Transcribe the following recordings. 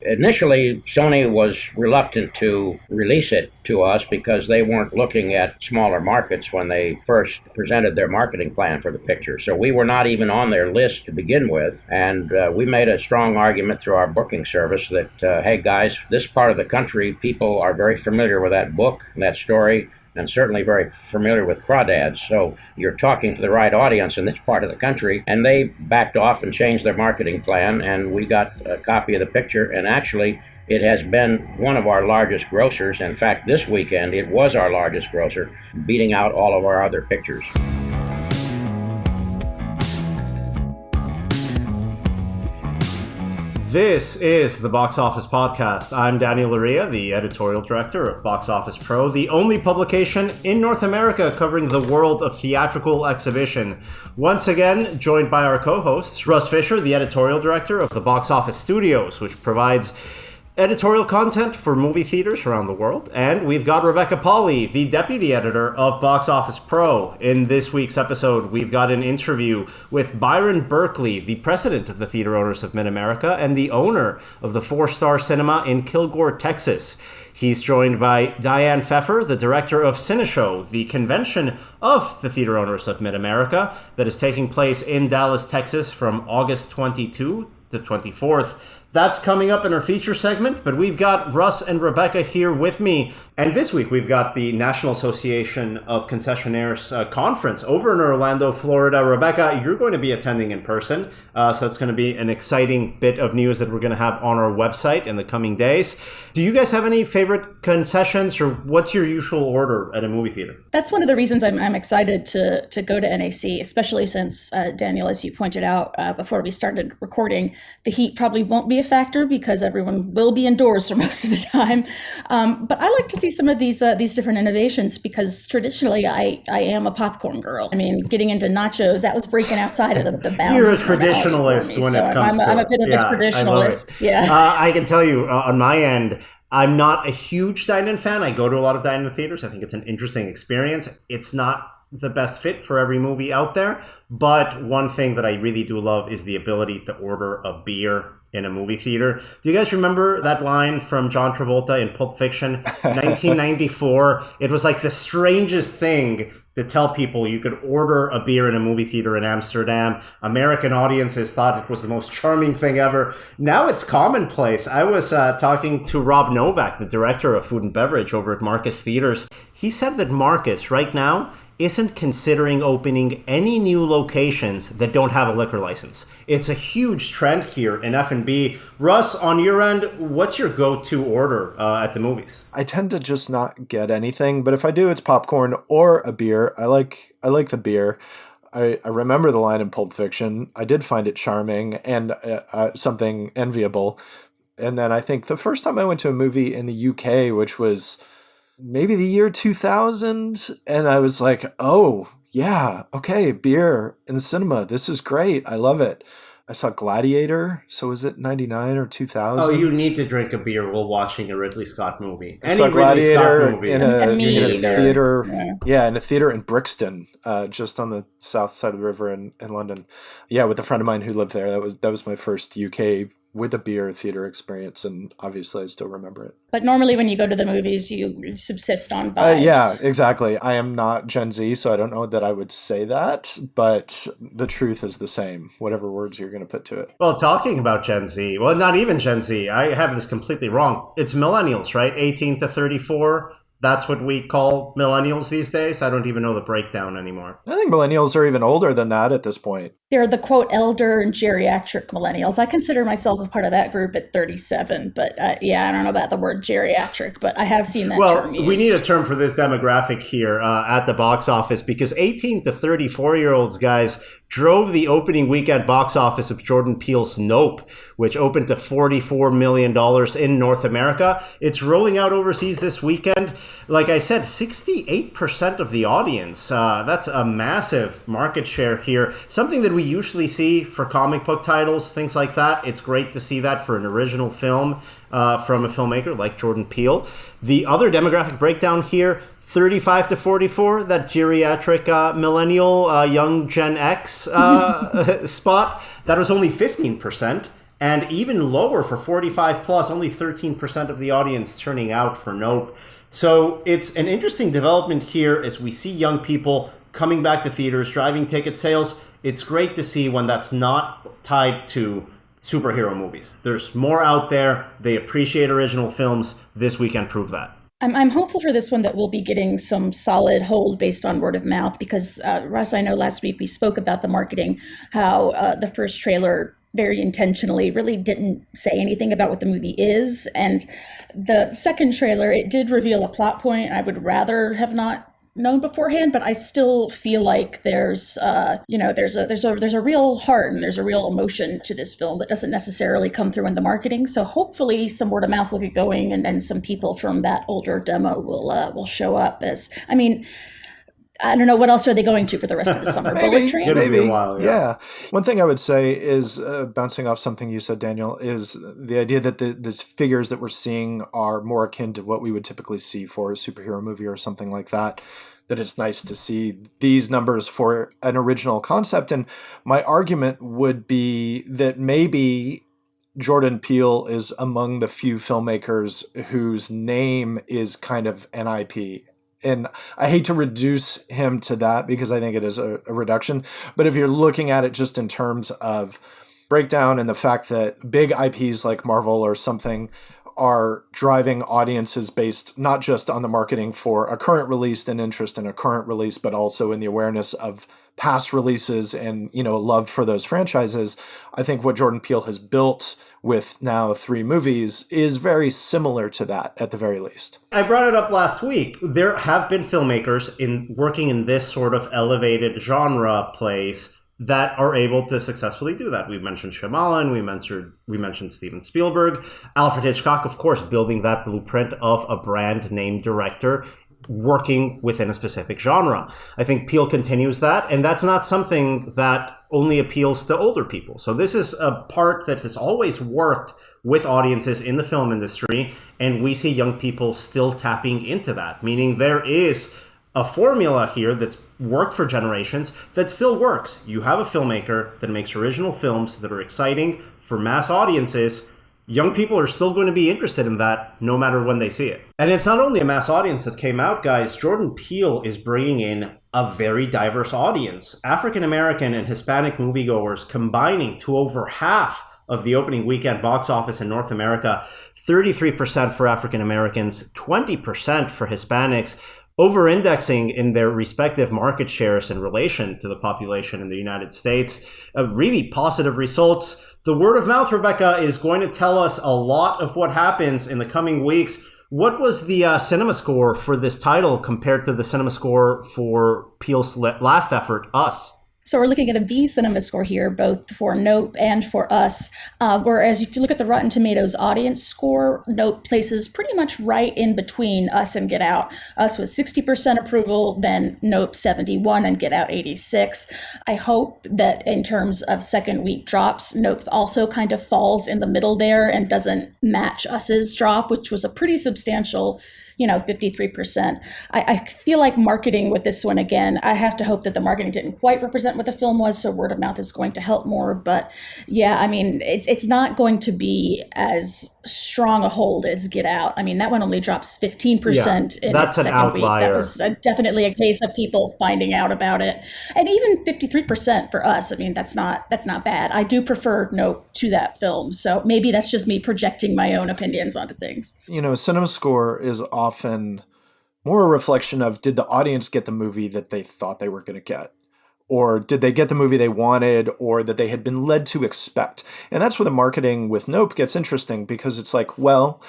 initially, Sony was reluctant to release it to us because they weren't looking at smaller markets when they first presented their marketing plan for the picture. So we were not even on their list to begin with. And we made a strong argument through our booking service that, hey, guys, this part of the country, people are very familiar with that book and that story, and certainly very familiar with crawdads. So you're talking to the right audience in this part of the country. And they backed off and changed their marketing plan, and we got a copy of the picture. And actually, it has been one of our largest grossers. In fact, this weekend, it was our largest grosser, beating out all of our other pictures. This is the Box Office Podcast. I'm Daniel Loria, the editorial director of Box Office Pro, the only publication in North America covering the world of theatrical exhibition. Once again, joined by our co-hosts, Russ Fischer, the editorial director of the Box Office Studios, which provides editorial content for movie theaters around the world. And we've got Rebecca Pahle, the deputy editor of Box Office Pro. In this week's episode, we've got an interview with Byron Berkley, the president of the Theater Owners of Mid-America and the owner of the 4-Star Cinema in Kilgore, Texas. He's joined by Diane Feffer, the director of CineShow, the convention of the Theater Owners of Mid-America that is taking place in Dallas, Texas from August 22 to 24th. That's coming up in our feature segment, but we've got Russ and Rebecca here with me. And this week we've got the National Association of Concessionaires conference over in Orlando, Florida. Rebecca, you're going to be attending in person, so it's going to be an exciting bit of news that we're going to have on our website in the coming days. Do you guys have any favorite concessions, or what's your usual order at a movie theater? That's one of the reasons I'm excited to go to NAC, especially since, Daniel, as you pointed out before we started recording, the heat probably won't be a factor because everyone will be indoors for most of the time. But I like to see some of these different innovations because traditionally I am a popcorn girl. I mean, getting into nachos, that was breaking outside of the bounds. You're a traditionalist when it comes to it. I'm a bit of a traditionalist. Yeah. I can tell you on my end, I'm not a huge dine-in fan. I go to a lot of dine-in theaters. I think it's an interesting experience. It's not the best fit for every movie out there. But one thing that I really do love is the ability to order a beer in a movie theater. Do you guys remember that line from John Travolta in Pulp Fiction, 1994? It was like the strangest thing to tell people you could order a beer in a movie theater in Amsterdam. American audiences thought it was the most charming thing ever. Now it's commonplace. I was talking to Rob Novak, the director of food and beverage over at Marcus Theaters. He said that Marcus right now isn't considering opening any new locations that don't have a liquor license. It's a huge trend here in F&B. Russ, on your end, what's your go-to order at the movies? I tend to just not get anything, but if I do, it's popcorn or a beer. I like the beer. I remember the line in Pulp Fiction. I did find it charming and something enviable. And then I think the first time I went to a movie in the UK, which was maybe the year 2000, and I was like, oh, yeah, okay, beer in the cinema. This is great. I love it. I saw Gladiator, so was it 99 or 2000? Oh, you need to drink a beer while watching a Ridley Scott movie. I saw Gladiator in a theater. In a theater in Brixton, just on the south side of the river in London. Yeah, with a friend of mine who lived there. That was my first UK with a beer theater experience, and obviously I still remember it. But normally when you go to the movies, you subsist on vibes. Yeah, exactly. I am not Gen Z, so I don't know that I would say that, but the truth is the same, whatever words you're going to put to it. Well, talking about Gen Z, well, not even Gen Z, I have this completely wrong. It's millennials, right? 18 to 34. That's what we call millennials these days. I don't even know the breakdown anymore. I think millennials are even older than that at this point. They're the, quote, elder and geriatric millennials. I consider myself a part of that group at 37. But I don't know about the word geriatric, but I have seen that term used. We need a term for this demographic here at the box office because 18 to 34-year-olds, guys, drove the opening weekend box office of Jordan Peele's Nope, which opened to $44 million in North America. It's rolling out overseas this weekend. Like I said, 68% of the audience. That's a massive market share here. Something that we usually see for comic book titles, things like that. It's great to see that for an original film from a filmmaker like Jordan Peele. The other demographic breakdown here, 35 to 44, that geriatric millennial young Gen X spot, that was only 15%. and even lower for 45 plus, only 13% of the audience turning out for Nope. So it's an interesting development here as we see young people coming back to theaters, driving ticket sales. It's great to see when that's not tied to superhero movies. There's more out there. They appreciate original films. This weekend proved that. I'm hopeful for this one that we'll be getting some solid hold based on word of mouth because, Russ, I know last week we spoke about the marketing, how the first trailer very intentionally really didn't say anything about what the movie is. And the second trailer, it did reveal a plot point I would rather have not known beforehand, but I still feel like there's a real heart and there's a real emotion to this film that doesn't necessarily come through in the marketing. So hopefully some word of mouth will get going and some people from that older demo will show up as, I mean, I don't know, what else are they going to for the rest of the summer? Bullet Train? Maybe a while, yeah. One thing I would say is, bouncing off something you said, Daniel, is the idea that these figures that we're seeing are more akin to what we would typically see for a superhero movie or something like that. That it's nice to see these numbers for an original concept. And my argument would be that maybe Jordan Peele is among the few filmmakers whose name is kind of an IP. And I hate to reduce him to that because I think it is a reduction. But if you're looking at it just in terms of breakdown and the fact that big IPs like Marvel or something are driving audiences based not just on the marketing for a current release and interest in a current release, but also in the awareness of past releases and, a love for those franchises. I think what Jordan Peele has built with now 3 movies is very similar to that at the very least. I brought it up last week. There have been filmmakers working in this sort of elevated genre place that are able to successfully do that. We mentioned Shyamalan, we mentioned Steven Spielberg, Alfred Hitchcock, of course, building that blueprint of a brand name director working within a specific genre. I think Peele continues that, and that's not something that only appeals to older people. So this is a part that has always worked with audiences in the film industry, and we see young people still tapping into that, meaning there is a formula here that's worked for generations that still works. You have a filmmaker that makes original films that are exciting for mass audiences. Young people are still going to be interested in that no matter when they see it. And it's not only a mass audience that came out, guys. Jordan Peele is bringing in a very diverse audience. African American and Hispanic moviegoers combining to over half of the opening weekend box office in North America. 33% for African Americans, 20% for Hispanics, over-indexing in their respective market shares in relation to the population in the United States. Really positive results. The word of mouth, Rebecca, is going to tell us a lot of what happens in the coming weeks. What was the cinema score for this title compared to the cinema score for Peele's last effort, Us? So we're looking at a B cinema score here, both for Nope and for Us. Whereas if you look at the Rotten Tomatoes audience score, Nope places pretty much right in between Us and Get Out. Us was 60% approval, then Nope 71 and Get Out 86. I hope that in terms of second week drops, Nope also kind of falls in the middle there and doesn't match Us's drop, which was a pretty substantial 53%. I feel like marketing with this one, again, I have to hope that the marketing didn't quite represent what the film was, so word of mouth is going to help more. But yeah, I mean, it's not going to be as strong a hold as Get Out. I mean, that one only drops 15% in its second outlier. Week. That was definitely a case of people finding out about it. And even 53% for Us, I mean, that's not bad. I do prefer Nope to that film. So maybe that's just me projecting my own opinions onto things. Cinema score is often more a reflection of, did the audience get the movie that they thought they were going to get? Or did they get the movie they wanted or that they had been led to expect? And that's where the marketing with Nope gets interesting, because it's like, well,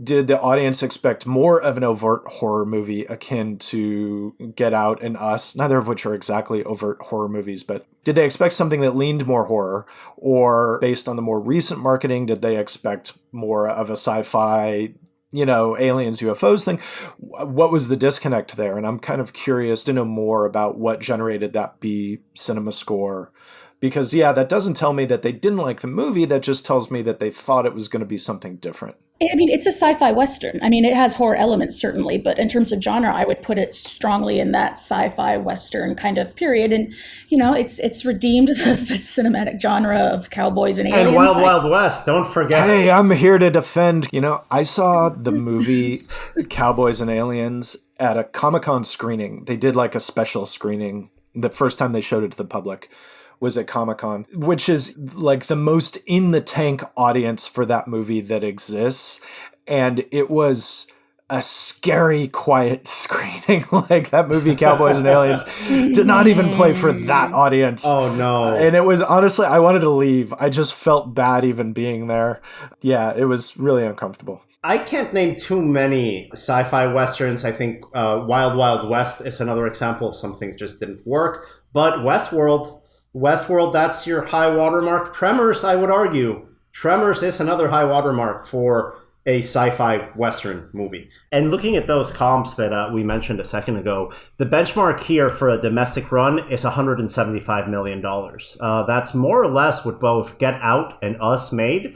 did the audience expect more of an overt horror movie akin to Get Out and Us, neither of which are exactly overt horror movies, but did they expect something that leaned more horror? Or based on the more recent marketing, did they expect more of a sci-fi, aliens, UFOs thing? What was the disconnect there? And I'm kind of curious to know more about what generated that B cinema score. Because, that doesn't tell me that they didn't like the movie. That just tells me that they thought it was going to be something different. I mean, it's a sci-fi Western. I mean, it has horror elements, certainly, but in terms of genre, I would put it strongly in that sci-fi Western kind of period. And, it's redeemed the cinematic genre of cowboys and aliens. And Wild Wild West, don't forget. Hey, I'm here to defend. I saw the movie Cowboys and Aliens at a ComicCon screening. They did like a special screening. The first time they showed it to the public was at Comic-Con, which is like the most in the tank audience for that movie that exists. And it was a scary, quiet screening. Like that movie, Cowboys and Aliens, did not even play for that audience. Oh, no. And it was honestly, I wanted to leave. I just felt bad even being there. Yeah, it was really uncomfortable. I can't name too many sci-fi Westerns. I think Wild Wild West is another example of some things just didn't work. But Westworld, that's your high watermark. Tremors, I would argue. Tremors is another high watermark for a sci-fi Western movie. And looking at those comps that we mentioned a second ago, the benchmark here for a domestic run is $175 million. That's more or less what both Get Out and Us made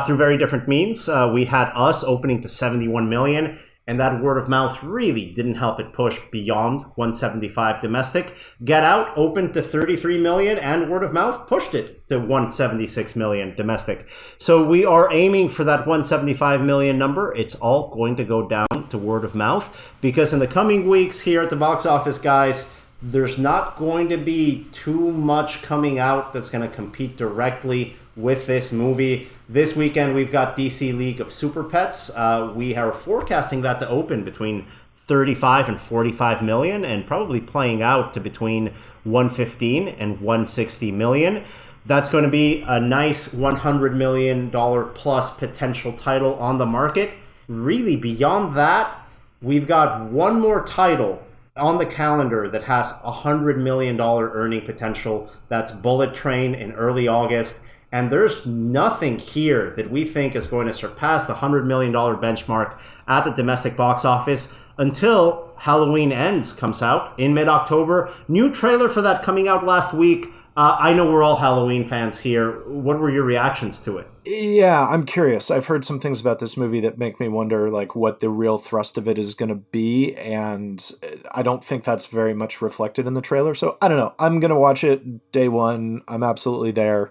through very different means. We had Us opening to 71 million. And that word of mouth really didn't help it push beyond 175 domestic. Get Out opened to 33 million and word of mouth pushed it to 176 million domestic. So we are aiming for that 175 million number. It's all going to go down to word of mouth because in the coming weeks here at the box office, guys, there's not going to be too much coming out that's going to compete directly with this movie. This weekend, we've got DC League of Super Pets. We are forecasting that to open between 35 and 45 million and probably playing out to between 115 and 160 million. That's going to be a nice $100 million plus potential title on the market. Really, beyond that, we've got one more title on the calendar that has $100 million earning potential. That's Bullet Train in early August. And there's nothing here that we think is going to surpass the $100 million benchmark at the domestic box office until Halloween Ends comes out in mid-October. New trailer for that coming out last week. I know we're all Halloween fans here. What were your reactions to it? Yeah, I'm curious. I've heard some things about this movie that make me wonder like what the real thrust of it is going to be, and I don't think that's very much reflected in the trailer. So I don't know. I'm going to watch it day one. I'm absolutely there.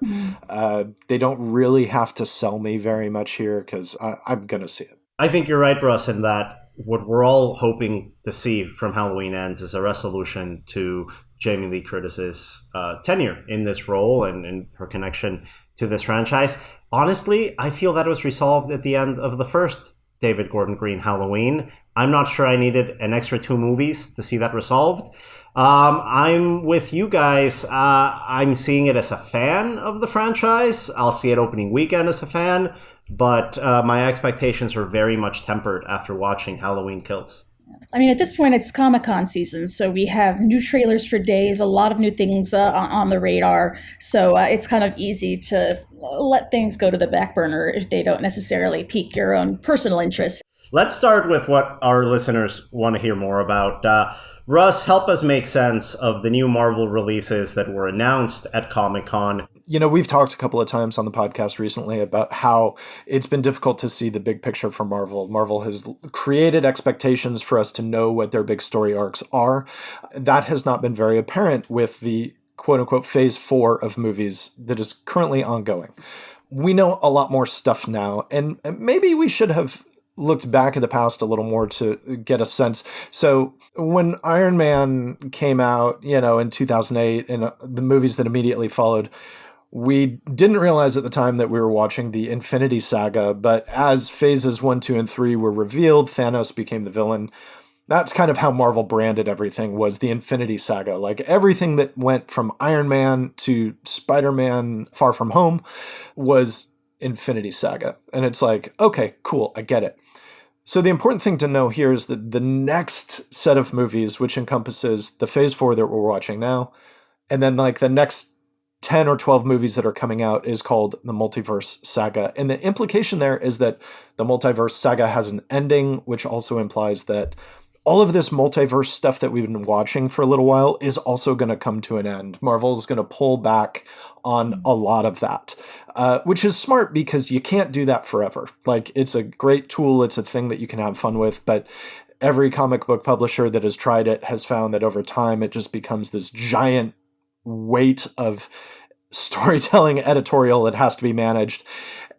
They don't really have to sell me very much here because I'm going to see it. I think you're right, Russ, in that what we're all hoping to see from Halloween Ends is a resolution to Jamie Lee Curtis's tenure in this role and her connection to this franchise. Honestly, I feel that was resolved at the end of the first David Gordon Green Halloween. I'm not sure I needed an extra 2 movies to see that resolved. I'm with you guys. I'm seeing it as a fan of the franchise. I'll see it opening weekend as a fan, but my expectations are very much tempered after watching Halloween Kills. I mean, at this point, it's Comic-Con season, so we have new trailers for days, a lot of new things on the radar. So it's kind of easy to let things go to the back burner if they don't necessarily pique your own personal interest. Let's start with what our listeners want to hear more about. Russ, help us make sense of the new Marvel releases that were announced at Comic-Con. We've talked a couple of times on the podcast recently about how it's been difficult to see the big picture for Marvel. Marvel has created expectations for us to know what their big story arcs are. That has not been very apparent with the quote-unquote phase 4 of movies that is currently ongoing. We know a lot more stuff now, and maybe we should have looked back at the past a little more to get a sense. So when Iron Man came out, in 2008 and the movies that immediately followed, we didn't realize at the time that we were watching the Infinity Saga, but as phases 1, 2, and 3 were revealed, Thanos became the villain. That's kind of how Marvel branded everything, was the Infinity Saga. Like everything that went from Iron Man to Spider-Man Far From Home was Infinity Saga. And it's like, okay, cool, I get it. So the important thing to know here is that the next set of movies, which encompasses the phase 4 that we're watching now, and then like the next 10 or 12 movies that are coming out, is called the Multiverse Saga. And the implication there is that the Multiverse Saga has an ending, which also implies that all of this multiverse stuff that we've been watching for a little while is also going to come to an end. Marvel's going to pull back on a lot of that, which is smart because you can't do that forever. Like, it's a great tool. It's a thing that you can have fun with, but every comic book publisher that has tried it has found that over time it just becomes this giant weight of storytelling editorial that has to be managed.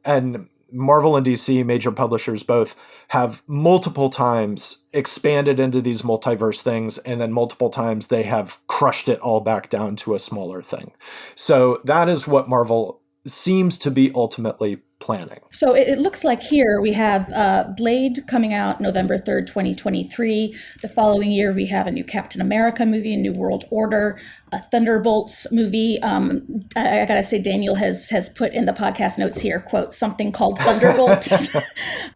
And Marvel and DC, major publishers both, have multiple times expanded into these multiverse things, and then multiple times they have crushed it all back down to a smaller thing. So that is what Marvel seems to be ultimately planning. So it looks like here we have Blade coming out November 3rd, 2023. The following year, we have a new Captain America movie, a New World Order, a Thunderbolts movie. I gotta say, Daniel has put in the podcast notes here, quote, something called Thunderbolt.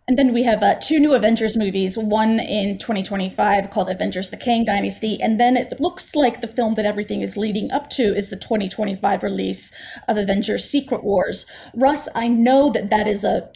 And then we have 2 new Avengers movies, one in 2025 called Avengers: The Kang Dynasty. And then it looks like the film that everything is leading up to is the 2025 release of Avengers: Secret Wars. Russ, I know that is a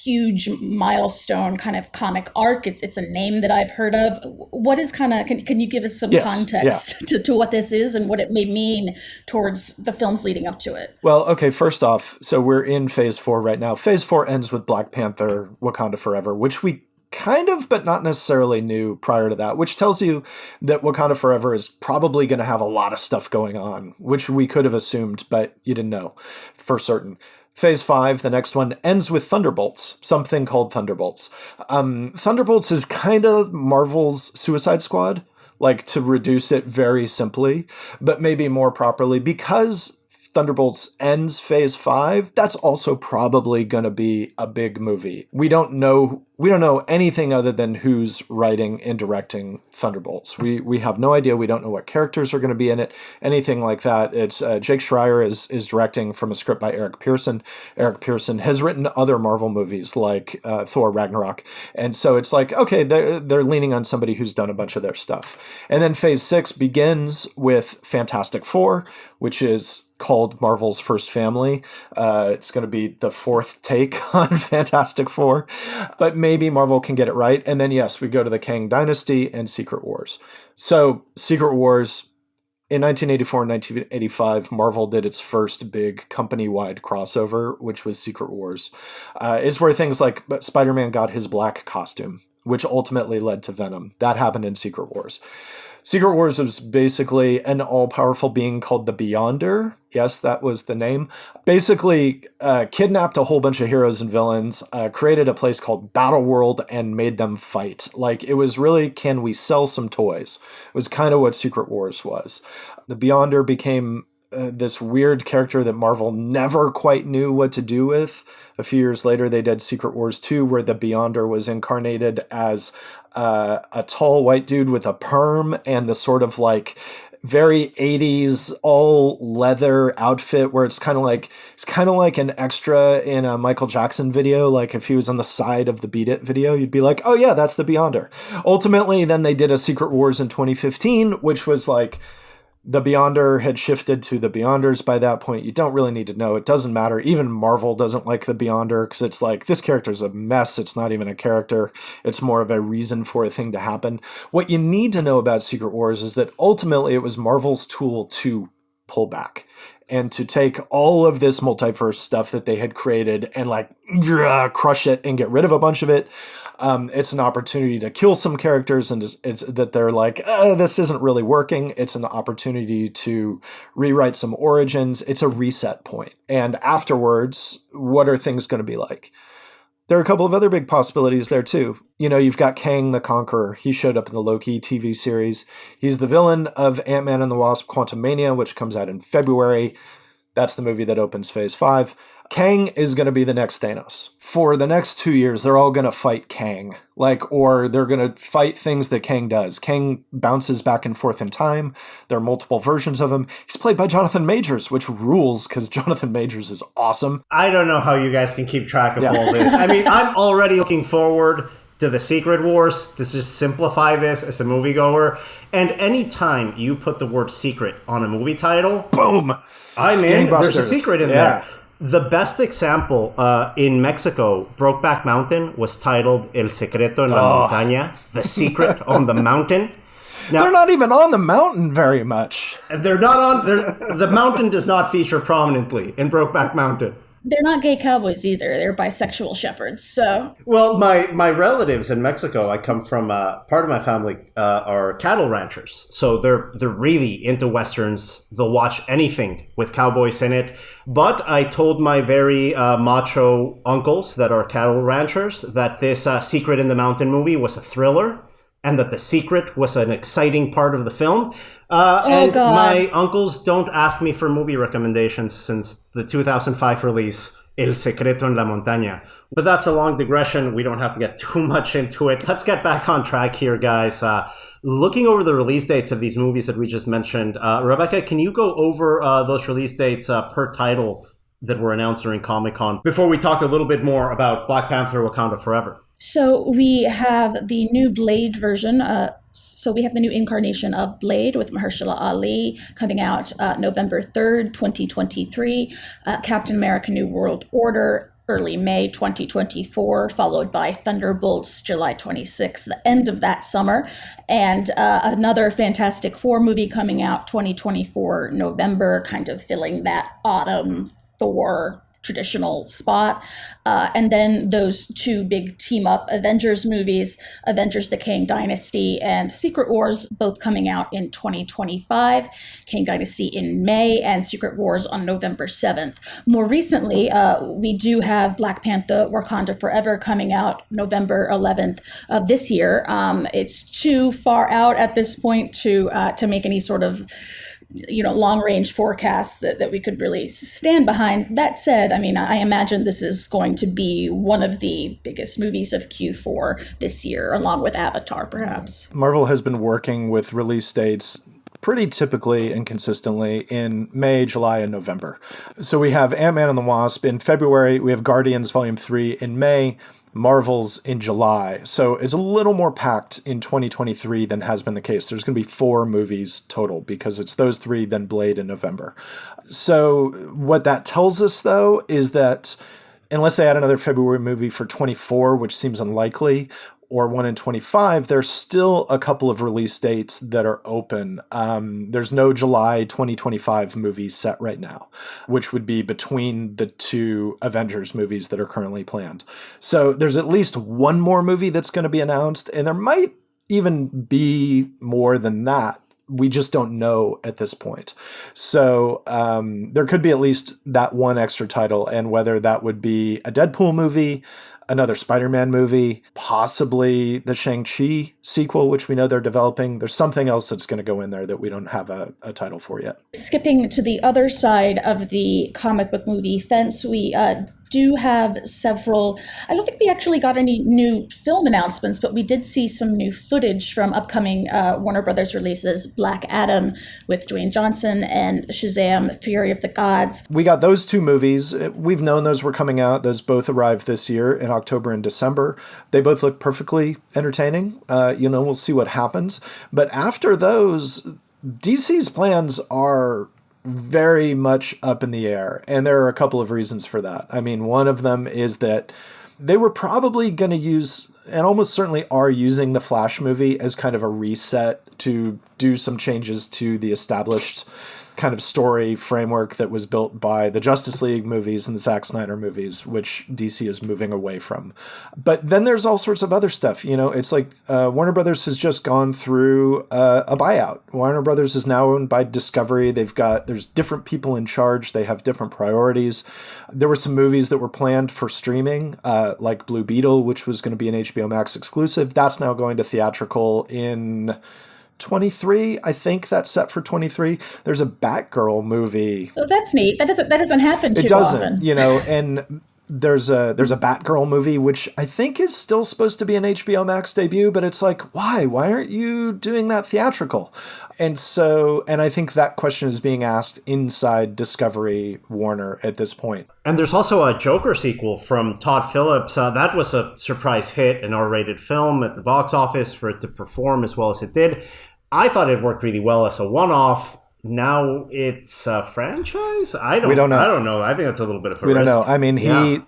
huge milestone kind of comic arc. It's a name that I've heard of. What is can you give us some context to what this is and what it may mean towards the films leading up to it? Well, okay, first off, so we're in phase 4 right now. Phase 4 ends with Black Panther, Wakanda Forever, which we kind of, but not necessarily knew prior to that, which tells you that Wakanda Forever is probably going to have a lot of stuff going on, which we could have assumed, but you didn't know for certain. Phase 5, the next one, ends with Thunderbolts, something called Thunderbolts. Thunderbolts is kind of Marvel's Suicide Squad, like, to reduce it very simply, but maybe more properly, because Thunderbolts ends phase 5, that's also probably going to be a big movie. We don't know anything other than who's writing and directing Thunderbolts. We have no idea. We don't know what characters are going to be in it, anything like that. It's Jake Schreier is directing from a script by Eric Pearson. Eric Pearson has written other Marvel movies like Thor Ragnarok. And so it's like, okay, they're leaning on somebody who's done a bunch of their stuff. And then phase 6 begins with Fantastic Four, which is called Marvel's First Family. It's going to be the 4th take on Fantastic Four, but maybe Marvel can get it right. And then, yes, we go to the Kang Dynasty and Secret Wars. So Secret Wars, in 1984 and 1985, Marvel did its first big company-wide crossover, which was Secret Wars. Is where things like Spider-Man got his black costume, which ultimately led to Venom. That happened in Secret Wars. Secret Wars was basically an all-powerful being called the Beyonder. Yes, that was the name. Basically, kidnapped a whole bunch of heroes and villains, created a place called Battle World, and made them fight. Like, it was really, can we sell some toys? It was kind of what Secret Wars was. The Beyonder became this weird character that Marvel never quite knew what to do with. A few years later, they did Secret Wars 2, where the Beyonder was incarnated as a tall white dude with a perm and the sort of like very 80s all leather outfit where it's kind of like an extra in a Michael Jackson video. Like if he was on the side of the Beat It video, you'd be like, oh yeah, that's the Beyonder. Ultimately, then they did a Secret Wars in 2015, which was like, the Beyonder had shifted to the Beyonders by that point. You don't really need to know. It doesn't matter. Even Marvel doesn't like the Beyonder because it's like, this character's a mess. It's not even a character. It's more of a reason for a thing to happen. What you need to know about Secret Wars is that ultimately it was Marvel's tool to pull back and to take all of this multiverse stuff that they had created and like crush it and get rid of a bunch of it. It's an opportunity to kill some characters, and it's that they're like, this isn't really working. It's an opportunity to rewrite some origins. It's a reset point. And afterwards, what are things going to be like? There are a couple of other big possibilities there too. You know, you've got Kang the Conqueror. He showed up in the Loki TV series. He's the villain of Ant-Man and the Wasp: Quantumania, which comes out in February. That's the movie that opens Phase 5. Kang is going to be the next Thanos. For the next 2 years, they're all going to fight Kang. Or they're going to fight things that Kang does. Kang bounces back and forth in time. There are multiple versions of him. He's played by Jonathan Majors, which rules because Jonathan Majors is awesome. I don't know how you guys can keep track of all this. I mean, I'm already looking forward to the Secret Wars, to just simplify this as a moviegoer. And anytime you put the word secret on a movie title, boom! I'm in. There's a secret in there. The best example in Mexico, Brokeback Mountain was titled El Secreto en la Montaña, The Secret on the Mountain. Now, they're not even on the mountain very much. They're not on. The mountain does not feature prominently in Brokeback Mountain. They're not gay cowboys either. They're bisexual shepherds. So, well, my relatives in Mexico, I come from part of my family are cattle ranchers, so they're really into westerns. They'll watch anything with cowboys in it. But I told my very macho uncles that are cattle ranchers that this Secret in the Mountain movie was a thriller, and that the secret was an exciting part of the film. And God. My uncles don't ask me for movie recommendations since the 2005 release, El Secreto en la Montaña. But that's a long digression. We don't have to get too much into it. Let's get back on track here, guys. Looking over the release dates of these movies that we just mentioned, Rebecca, can you go over those release dates per title that were announced during Comic-Con before we talk a little bit more about Black Panther: Wakanda Forever? So we have the new Blade version. So we have the new incarnation of Blade with Mahershala Ali coming out November 3rd, 2023. Captain America: New World Order, early May 2024, followed by Thunderbolts, July 26th, the end of that summer. And another Fantastic Four movie coming out 2024, November, kind of filling that autumn Thor traditional spot. And then those two big team up Avengers movies, Avengers: The Kang Dynasty and Secret Wars, both coming out in 2025. Kang Dynasty in May and Secret Wars on November 7th. More recently, we do have Black Panther: Wakanda Forever coming out November 11th of this year. It's too far out at this point to make any sort of long range forecasts that we could really stand behind. That said, I mean, I imagine this is going to be one of the biggest movies of Q4 this year, along with Avatar, perhaps. Marvel has been working with release dates pretty typically and consistently in May, July, and November. So we have Ant-Man and the Wasp in February. We have Guardians Volume 3 in May. Marvel's in July. So it's a little more packed in 2023 than has been the case. There's going to be 4 movies total because it's those 3, then Blade in November. So what that tells us, though, is that unless they add another February movie for 24, which seems unlikely, or one in 25, there's still a couple of release dates that are open. There's no July 2025 movie set right now, which would be between the 2 Avengers movies that are currently planned. So there's at least one more movie that's going to be announced, and there might even be more than that. We just don't know at this point. So there could be at least that one extra title, and whether that would be a Deadpool movie, another Spider-Man movie, possibly the Shang-Chi sequel, which we know they're developing. There's something else that's going to go in there that we don't have a title for yet. Skipping to the other side of the comic book movie fence, we do have several. I don't think we actually got any new film announcements, but we did see some new footage from upcoming Warner Brothers releases: Black Adam with Dwayne Johnson and Shazam: Fury of the Gods. We got those 2 movies. We've known those were coming out. Those both arrived this year in October and December. They both look perfectly entertaining. We'll see what happens. But after those, DC's plans are very much up in the air, and there are a couple of reasons for that. I mean, one of them is that they were probably going to use, and almost certainly are using, the Flash movie as kind of a reset to do some changes to the established kind of story framework that was built by the Justice League movies and the Zack Snyder movies, which DC is moving away from. But then there's all sorts of other stuff. It's like Warner Brothers has just gone through a buyout. Warner Brothers is now owned by Discovery. There's different people in charge. They have different priorities. There were some movies that were planned for streaming, like Blue Beetle, which was going to be an HBO Max exclusive. That's now going to theatrical in 23. I think that's set for 23. There's a Batgirl movie. Oh, that's neat. That doesn't happen too often. It doesn't, and there's a Batgirl movie, which I think is still supposed to be an HBO Max debut, but it's like, why aren't you doing that theatrical? And I think that question is being asked inside Discovery Warner at this point. And there's also a Joker sequel from Todd Phillips. That was a surprise hit, an R-rated film at the box office for it to perform as well as it did. I thought it worked really well as a one-off. now it's a franchise? We don't know. I don't know. I think that's a little bit of a We risk. don't know. I mean,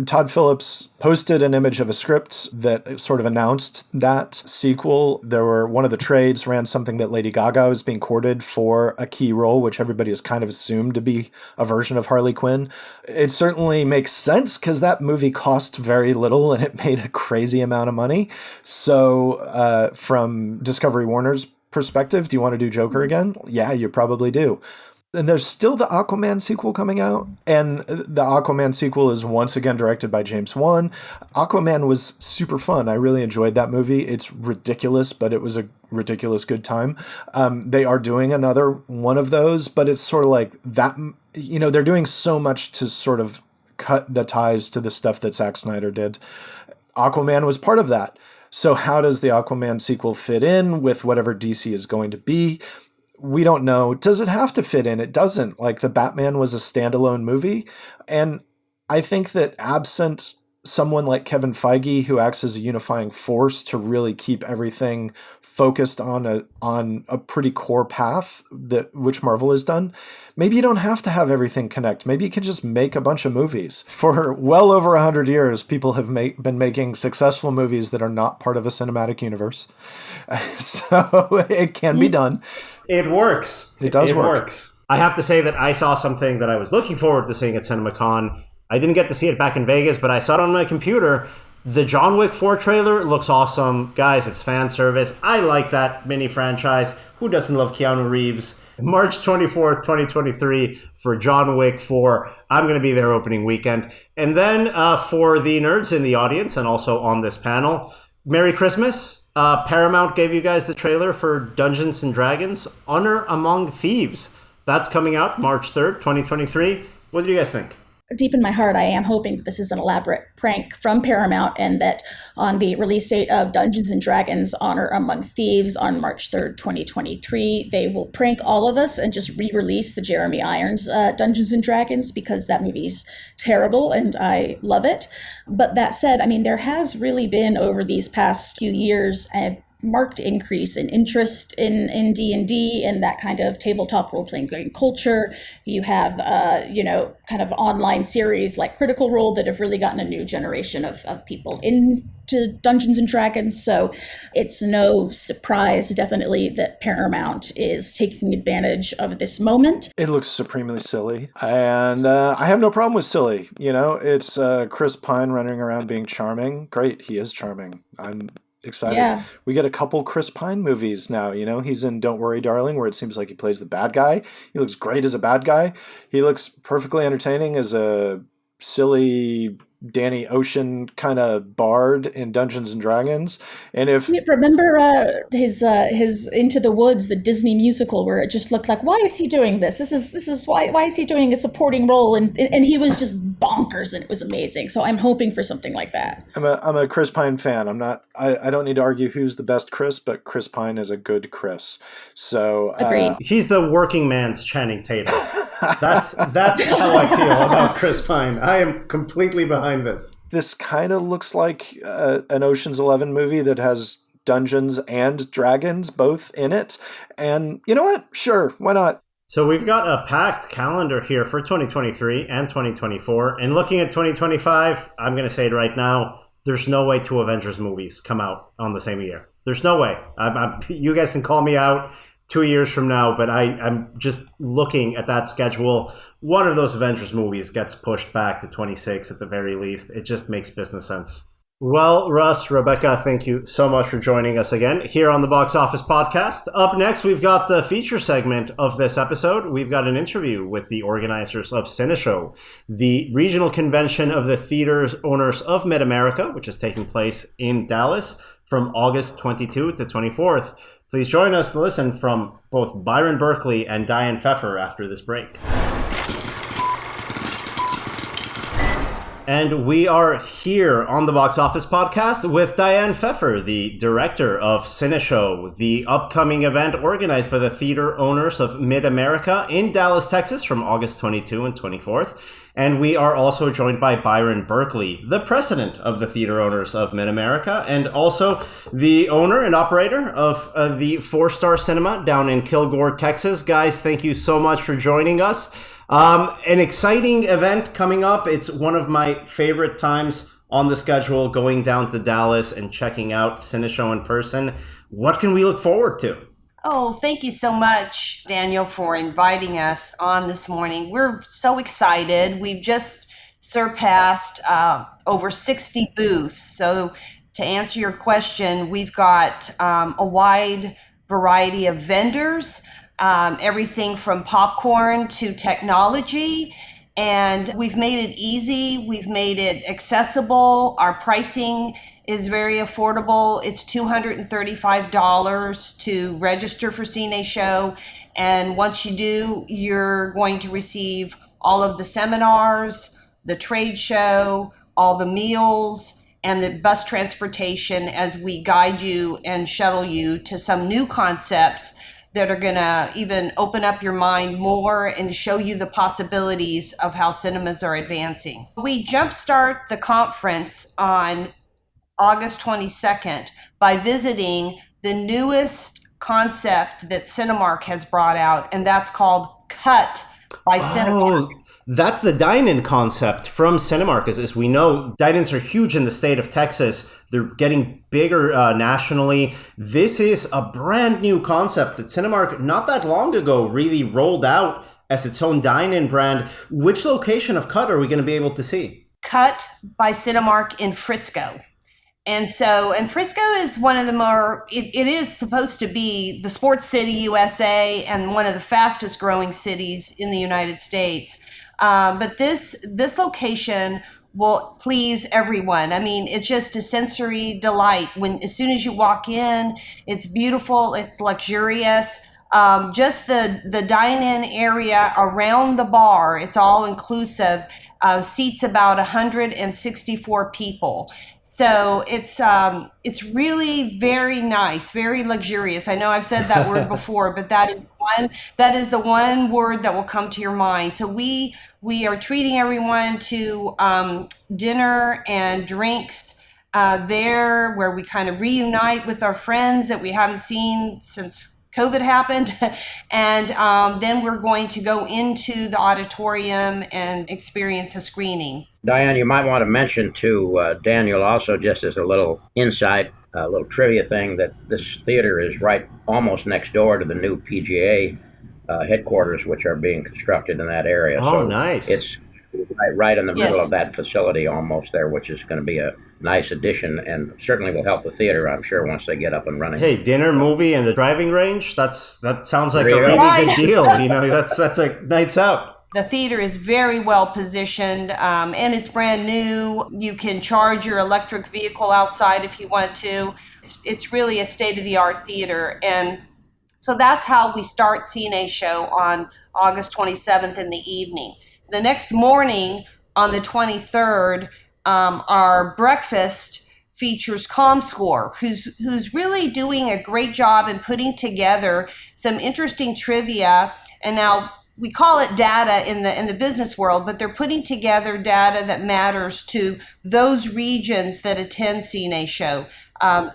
Todd Phillips posted an image of a script that sort of announced that sequel. One of the trades ran something that Lady Gaga was being courted for a key role, which everybody has kind of assumed to be a version of Harley Quinn. It certainly makes sense because that movie cost very little and it made a crazy amount of money. So from Discovery Warner's perspective, do you want to do Joker again? Yeah, you probably do. And there's still the Aquaman sequel coming out, and the Aquaman sequel is once again directed by James Wan. Aquaman was super fun. I really enjoyed that movie. It's ridiculous, but it was a ridiculous good time. They are doing another one of those, but it's sort of like that, they're doing so much to sort of cut the ties to the stuff that Zack Snyder did. Aquaman was part of that. So how does the Aquaman sequel fit in with whatever DC is going to be? We don't know. Does it have to fit in? It doesn't. Like, the Batman was a standalone movie. And I think that absent someone like Kevin Feige, who acts as a unifying force to really keep everything focused on a pretty core path which Marvel has done, maybe you don't have to have everything connect. Maybe you can just make a bunch of movies. For well over 100 years, people have been making successful movies that are not part of a cinematic universe. So it can be done. It works. It does work. Works. I have to say that I saw something that I was looking forward to seeing at CinemaCon. I didn't get to see it back in Vegas, but I saw it on my computer. The John Wick 4 trailer looks awesome. Guys, it's fan service. I like that mini franchise. Who doesn't love Keanu Reeves? March 24th, 2023 for John Wick 4. I'm going to be there opening weekend. And then for the nerds in the audience and also on this panel, Merry Christmas. Paramount gave you guys the trailer for Dungeons & Dragons Honor Among Thieves. That's coming out March 3rd, 2023. What do you guys think? Deep in my heart, I am hoping this is an elaborate prank from Paramount and that on the release date of Dungeons & Dragons Honor Among Thieves on March 3rd, 2023, they will prank all of us and just re-release the Jeremy Irons Dungeons & Dragons because that movie's terrible and I love it. But that said, I mean, there has really been over these past few years a marked increase in interest in D&D and that kind of tabletop role-playing game culture. You have, kind of online series like Critical Role that have really gotten a new generation of people into Dungeons & Dragons. So it's no surprise, definitely, that Paramount is taking advantage of this moment. It looks supremely silly. And I have no problem with silly. It's Chris Pine running around being charming. Great, he is charming. I'm excited. Yeah. We get a couple Chris Pine movies now. He's in Don't Worry, Darling, where it seems like he plays the bad guy. He looks great as a bad guy. He looks perfectly entertaining as a silly Danny Ocean kind of bard in Dungeons and Dragons. And if remember his Into the Woods, the Disney musical, where it just looked like, why is he doing this? This is why is he doing a supporting role? And he was just bonkers, and it was amazing. So I'm hoping for something like that. I'm a Chris Pine fan. I don't need to argue who's the best Chris, but Chris Pine is a good Chris. So agreed. He's the working man's Channing Tatum. That's how I feel about Chris Pine. I am completely behind this. This kind of looks like an Ocean's 11 movie that has dungeons and dragons both in it. And you know what? Sure, why not? So we've got a packed calendar here for 2023 and 2024. And looking at 2025, I'm going to say it right now, there's no way two Avengers movies come out on the same year. There's no way. You guys can call me out 2 years from now, but I'm just looking at that schedule. One of those Avengers movies gets pushed back to 26 at the very least. It just makes business sense. Well, Russ, Rebecca, thank you so much for joining us again here on the Box Office Podcast. Up next, we've got the feature segment of this episode. We've got an interview with the organizers of CineShow, the regional convention of the theaters owners of Mid-America, which is taking place in Dallas from August 22 to 24th. Please join us to listen from both Byron Berkley and Diane Feffer after this break. And we are here on the Box Office Podcast with Diane Feffer, the director of CineShow, the upcoming event organized by the theater owners of Mid-America in Dallas, Texas from August 22 and 24th. And we are also joined by Byron Berkley, the president of the theater owners of Mid-America and also the owner and operator of the 4-Star Cinema down in Kilgore, Texas. Guys, thank you so much for joining us. An exciting event coming up. It's one of my favorite times on the schedule, going down to Dallas and checking out CineShow in person. What can we look forward to? Oh, thank you so much, Daniel, for inviting us on this morning. We're so excited. We've just surpassed over 60 booths. So to answer your question, we've got a wide variety of vendors. Everything from popcorn to technology, and we've made it easy. We've made it accessible. Our pricing is very affordable. It's $235 to register for CinéShow, and once you do, you're going to receive all of the seminars, the trade show, all the meals, and the bus transportation as we guide you and shuttle you to some new concepts that are going to even open up your mind more and show you the possibilities of how cinemas are advancing. We jumpstart the conference on August 22nd by visiting the newest concept that Cinemark has brought out, and that's called Cut by Cinemark. That's the dine-in concept from Cinemark. As we know, dine-ins are huge in the state of Texas. They're getting bigger nationally. This is a brand new concept that Cinemark, not that long ago, really rolled out as its own dine-in brand. Which location of Cut are we going to be able to see? Cut by Cinemark in Frisco. And Frisco is one of the more, it is supposed to be the sports city USA and one of the fastest growing cities in the United States. But this location will please everyone. I mean, it's just a sensory delight. As soon as you walk in, it's beautiful, it's luxurious. Just the dine-in area around the bar, it's all inclusive, seats about 164 people. So it's really very nice, very luxurious. I know I've said that word before, but that is the one word that will come to your mind. So we are treating everyone to dinner and drinks there, where we kind of reunite with our friends that we haven't seen since COVID happened. And then we're going to go into the auditorium and experience a screening. Diane, you might want to mention to Daniel also, just as a little insight, a little trivia thing, that this theater is right almost next door to the new PGA headquarters, which are being constructed in that area. Oh, so nice. It's right in the middle of that facility almost there, which is going to be a nice addition and certainly will help the theater, I'm sure, once they get up and running. Hey, dinner, movie, and the driving range, that sounds like a really good deal. You know, that's a nights out. The theater is very well positioned, and it's brand new. You can charge your electric vehicle outside if you want to. It's really a state-of-the-art theater. And so that's how we start CinéShow on August 27th in the evening. The next morning, on the 23rd, our breakfast features ComScore, who's really doing a great job in putting together some interesting trivia. And now we call it data in the business world, but they're putting together data that matters to those regions that attend CinéShow,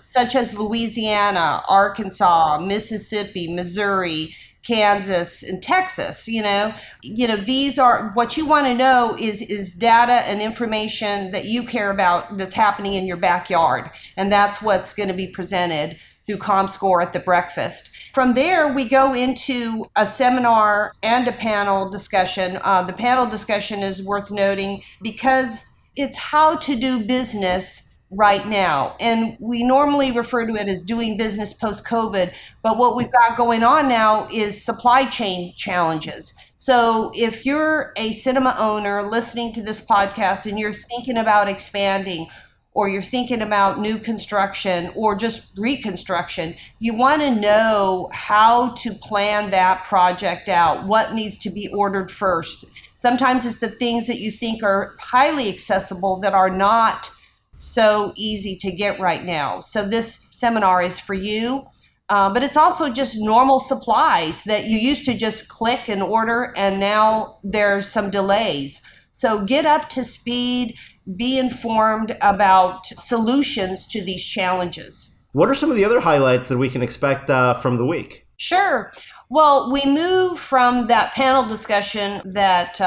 such as Louisiana, Arkansas, Mississippi, Missouri, Kansas, and Texas. You know, these are what you want to know is data and information that you care about that's happening in your backyard. And that's what's going to be presented through ComScore at the breakfast. From there, we go into a seminar and a panel discussion. The panel discussion is worth noting because it's how to do business right now. And we normally refer to it as doing business post-COVID, but what we've got going on now is supply chain challenges. So if you're a cinema owner listening to this podcast and you're thinking about expanding, or you're thinking about new construction or just reconstruction, you want to know how to plan that project out, what needs to be ordered first. Sometimes it's the things that you think are highly accessible that are not so easy to get right now. So this seminar is for you, but it's also just normal supplies that you used to just click and order, and now there's some delays. So get up to speed, be informed about solutions to these challenges. What are some of the other highlights that we can expect from the week? Sure. Well, we move from that panel discussion that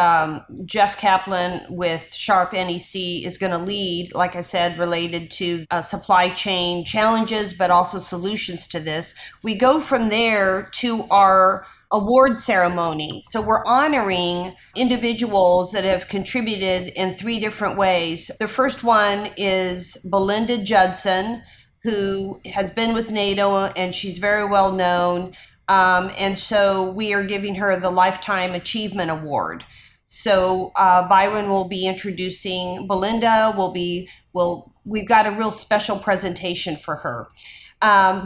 Jeff Kaplan with Sharp NEC is going to lead, like I said, related to supply chain challenges, but also solutions to this. We go from there to our award ceremony. So we're honoring individuals that have contributed in 3 different ways. The first one is Belinda Judson, who has been with NATO, and she's very well known. And so we are giving her the Lifetime Achievement Award. So Byron will be introducing Belinda. We've got a real special presentation for her.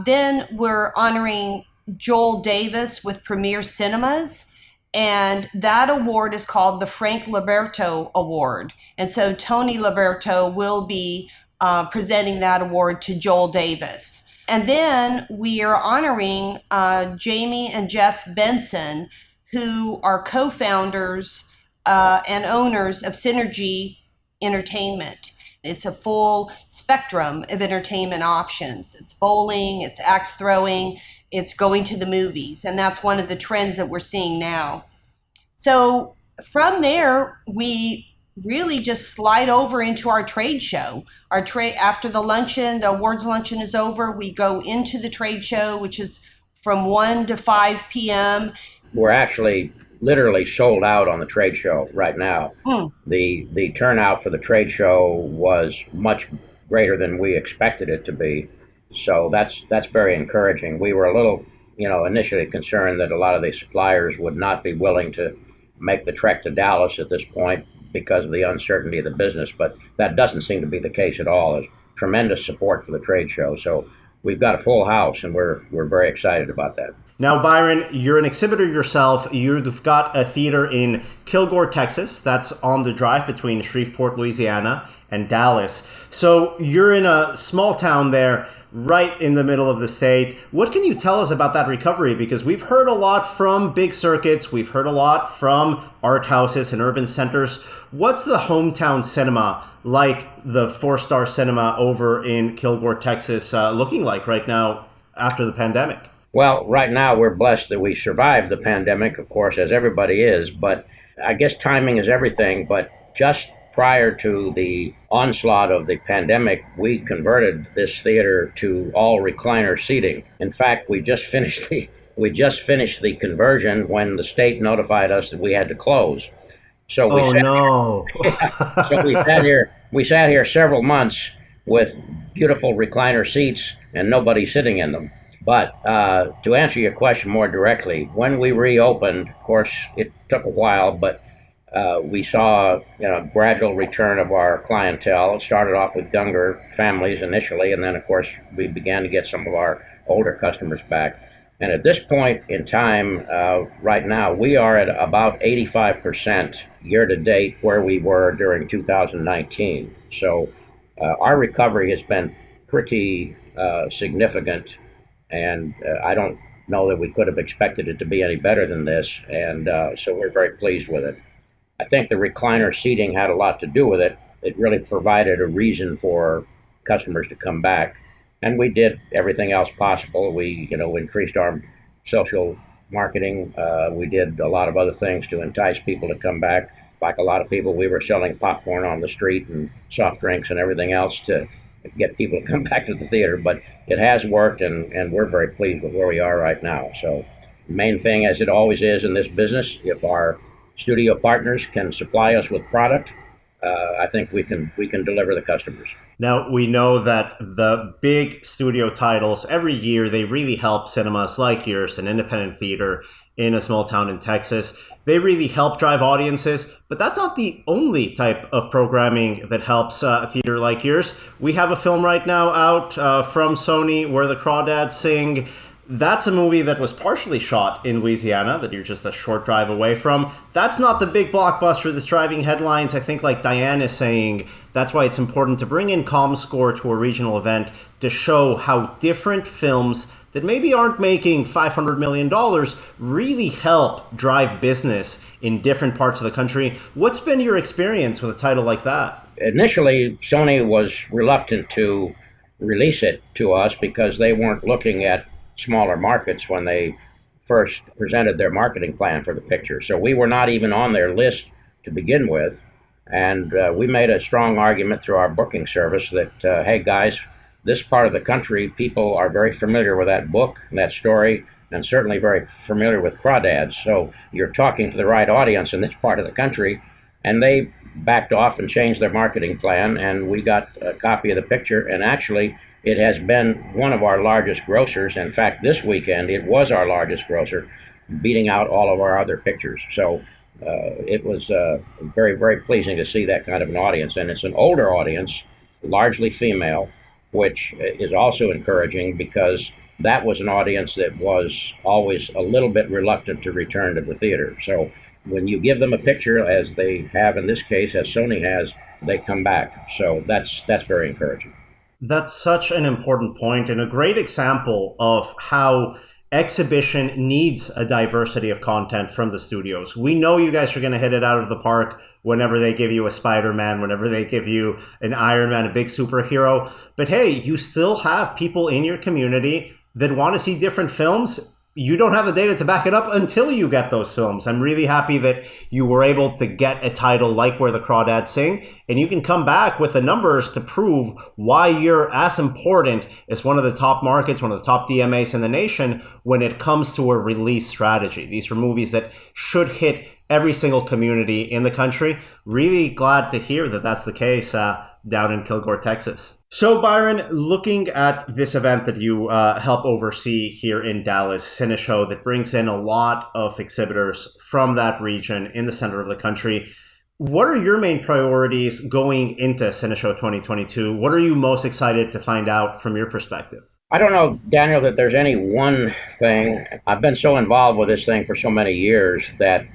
Then we're honoring Joel Davis with Premier Cinemas, and that award is called the Frank Liberto Award. And so Tony Liberto will be presenting that award to Joel Davis. And then we are honoring Jamie and Jeff Benson, who are co-founders and owners of Synergy Entertainment. It's a full spectrum of entertainment options. It's bowling, it's axe throwing, it's going to the movies. And that's one of the trends that we're seeing now. So from there, we really just slide over into our trade show. After the luncheon, the awards luncheon is over, we go into the trade show, which is from 1 to 5 p.m. We're actually literally sold out on the trade show right now. The turnout for the trade show was much greater than we expected it to be. So that's very encouraging. We were a little, initially concerned that a lot of the suppliers would not be willing to make the trek to Dallas at this point because of the uncertainty of the business, but that doesn't seem to be the case at all. There's tremendous support for the trade show. So we've got a full house, and we're very excited about that. Now, Byron, you're an exhibitor yourself. You've got a theater in Kilgore, Texas. That's on the drive between Shreveport, Louisiana, and Dallas. So you're in a small town there, right in the middle of the state. What can you tell us about that recovery? Because we've heard a lot from big circuits. We've heard a lot from art houses and urban centers. What's the hometown cinema like, the 4-star cinema over in Kilgore, Texas, looking like right now after the pandemic? Well, right now we're blessed that we survived the pandemic, of course, as everybody is, but I guess timing is everything. But just prior to the onslaught of the pandemic, we converted this theater to all recliner seating. In fact, we just finished the conversion when the state notified us that we had to close. So we sat here several months with beautiful recliner seats and nobody sitting in them. But to answer your question more directly, when we reopened, of course, it took a while, but we saw gradual return of our clientele. It started off with younger families initially, and then, of course, we began to get some of our older customers back. And at this point in time, right now, we are at about 85% year-to-date where we were during 2019. So our recovery has been pretty significant. And I don't know that we could have expected it to be any better than this, and so we're very pleased with it. I think the recliner seating had a lot to do with it. It really provided a reason for customers to come back, and we did everything else possible. We, increased our social marketing. We did a lot of other things to entice people to come back. Like a lot of people, we were selling popcorn on the street and soft drinks and everything else to get people to come back to the theater, but it has worked, and we're very pleased with where we are right now. So the main thing, as it always is in this business, if our studio partners can supply us with product, I think we can deliver the customers. Now, we know that the big studio titles every year, they really help cinemas like yours, an independent theater in a small town in Texas. They really help drive audiences, but that's not the only type of programming that helps a theater like yours. We have a film right now out from Sony, Where the Crawdads Sing. That's a movie that was partially shot in Louisiana, that you're just a short drive away from. That's not the big blockbuster that's driving headlines. I think, like Diane is saying, that's why it's important to bring in ComScore to a regional event to show how different films that maybe aren't making $500 million really help drive business in different parts of the country. What's been your experience with a title like that? Initially, Sony was reluctant to release it to us because they weren't looking at smaller markets when they first presented their marketing plan for the picture. So we were not even on their list to begin with. And we made a strong argument through our booking service that, hey guys, this part of the country, people are very familiar with that book, that story, and certainly very familiar with crawdads. So you're talking to the right audience in this part of the country. And they backed off and changed their marketing plan, and we got a copy of the picture. And actually, it has been one of our largest grossers. In fact, this weekend, it was our largest grosser, beating out all of our other pictures. So it was very, very pleasing to see that kind of an audience. And it's an older audience, largely female, which is also encouraging because that was an audience that was always a little bit reluctant to return to the theater. So when you give them a picture, as they have in this case, as Sony has, they come back. So that's very encouraging. That's such an important point and a great example of how exhibition needs a diversity of content from the studios. We know you guys are going to hit it out of the park whenever they give you a Spider-Man, whenever they give you an Iron Man, a big superhero. But hey, you still have people in your community that want to see different films. You don't have the data to back it up until you get those films. I'm really happy that you were able to get a title like Where the Crawdads Sing, and you can come back with the numbers to prove why you're as important as one of the top markets, one of the top DMAs in the nation when it comes to a release strategy. These are movies that should hit every single community in the country. Really glad to hear that that's the case down in Kilgore, Texas. So Byron, looking at this event that you help oversee here in Dallas, CineShow, that brings in a lot of exhibitors from that region in the center of the country, what are your main priorities going into CineShow 2022? What are you most excited to find out from your perspective? I don't know, Daniel, that there's any one thing. I've been so involved with this thing for so many years that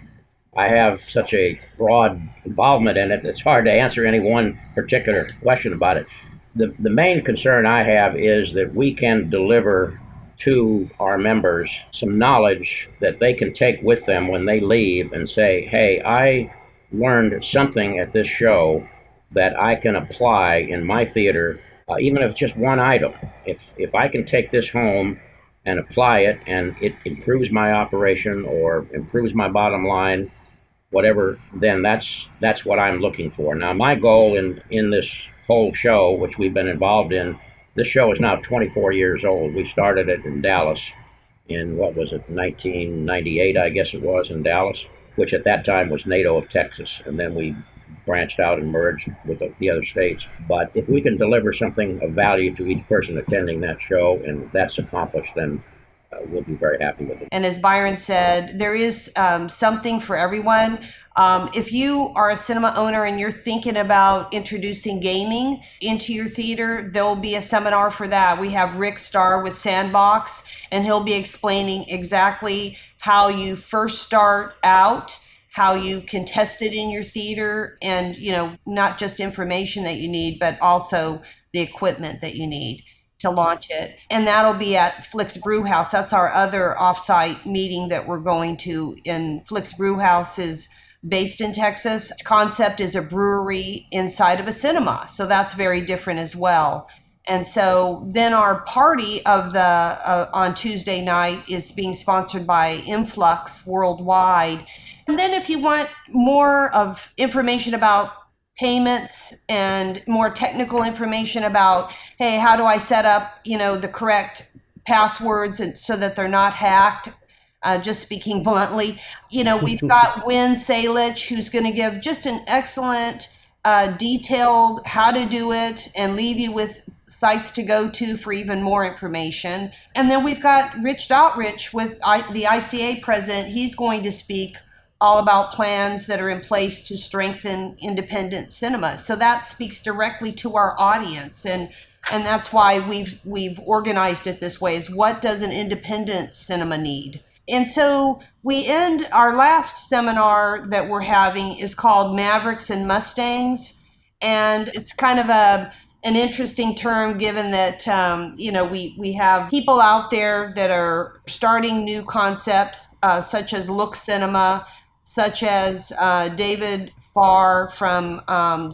I have such a broad involvement in it, it's hard to answer any one particular question about it. The main concern I have is that we can deliver to our members some knowledge that they can take with them when they leave and say, hey, I learned something at this show that I can apply in my theater, even if it's just one item. If I can take this home and apply it and it improves my operation or improves my bottom line, whatever, then that's what I'm looking for. Now, my goal in this whole show, which we've been involved in, this show is now 24 years old. We started it in Dallas in, 1998, I guess it was, in Dallas, which at that time was NATO of Texas. And then we branched out and merged with the other states. But if we can deliver something of value to each person attending that show, and that's accomplished, then we'll be very happy with it. And as Byron said, there is something for everyone. If you are a cinema owner and you're thinking about introducing gaming into your theater, there'll be a seminar for that. We have Rick Starr with Sandbox, and he'll be explaining exactly how you first start out, how you can test it in your theater, and not just information that you need, but also the equipment that you need to launch it. And that'll be at Flicks Brew House. That's our other offsite meeting that we're going to. And Flicks Brew House is based in Texas. Its concept is a brewery inside of a cinema. So that's very different as well. And so then our party of the on Tuesday night is being sponsored by Influx Worldwide. And then if you want more of information about payments and more technical information about, hey, how do I set up, the correct passwords and so that they're not hacked, just speaking bluntly, we've got Wynn Salich, who's going to give just an excellent detailed how to do it and leave you with sites to go to for even more information. And then we've got Rich Dotrich with the ICA president. He's going to speak all about plans that are in place to strengthen independent cinema. So that speaks directly to our audience. And that's why we've organized it this way, is what does an independent cinema need? And so we end our last seminar that we're having is called Mavericks and Mustangs. And it's kind of an interesting term, given that, we have people out there that are starting new concepts, such as Look Cinema, such as David Farr from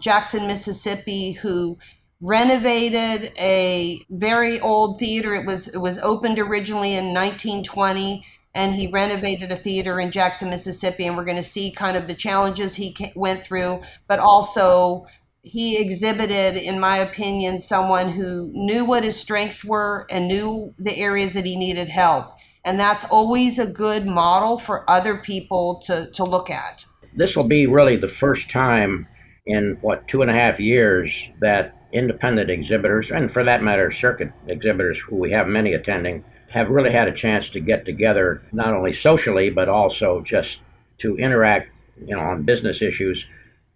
Jackson, Mississippi, who renovated a very old theater. It was opened originally in 1920, and he renovated a theater in Jackson, Mississippi. And we're going to see kind of the challenges he went through, but also he exhibited, in my opinion, someone who knew what his strengths were and knew the areas that he needed help. And that's always a good model for other people to look at. This will be really the first time in, 2.5 years that independent exhibitors, and for that matter, circuit exhibitors, who we have many attending, have really had a chance to get together, not only socially, but also just to interact, on business issues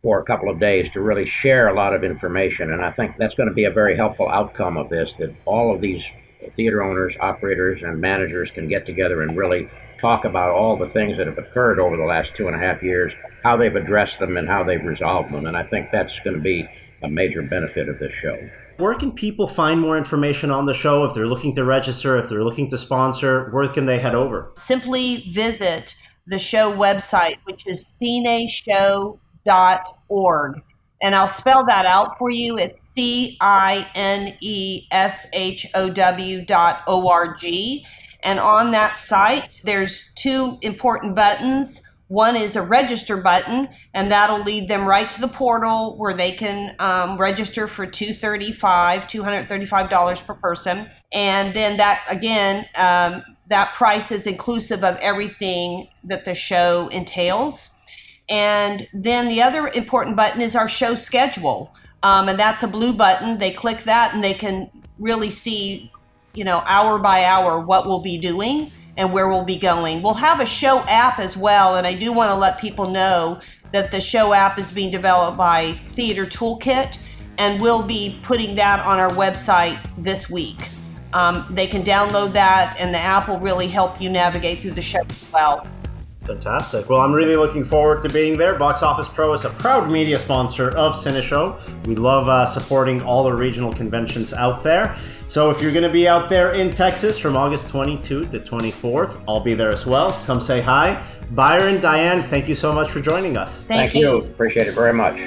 for a couple of days, to really share a lot of information. And I think that's going to be a very helpful outcome of this, that all of these theater owners, operators, and managers can get together and really talk about all the things that have occurred over the last 2.5 years, how they've addressed them and how they've resolved them. And I think that's going to be a major benefit of this show. Where can people find more information on the show? If they're looking to register, if they're looking to sponsor, where can they head over? Simply visit the show website, which is CinéShow.org. And I'll spell that out for you. It's CineShow.org. And on that site, there's 2 important buttons. One is a register button, and that'll lead them right to the portal where they can register for $235 per person. And then that, again, that price is inclusive of everything that the show entails. And then the other important button is our show schedule. And that's a blue button. They click that and they can really see, hour by hour what we'll be doing and where we'll be going. We'll have a show app as well. And I do want to let people know that the show app is being developed by Theater Toolkit, and we'll be putting that on our website this week. They can download that, and the app will really help you navigate through the show as well. Fantastic. Well, I'm really looking forward to being there. Box Office Pro is a proud media sponsor of CineShow. We love supporting all the regional conventions out there. So if you're going to be out there in Texas from August 22 to 24th, I'll be there as well. Come say hi. Byron, Diane, thank you so much for joining us. Thank you. Appreciate it very much.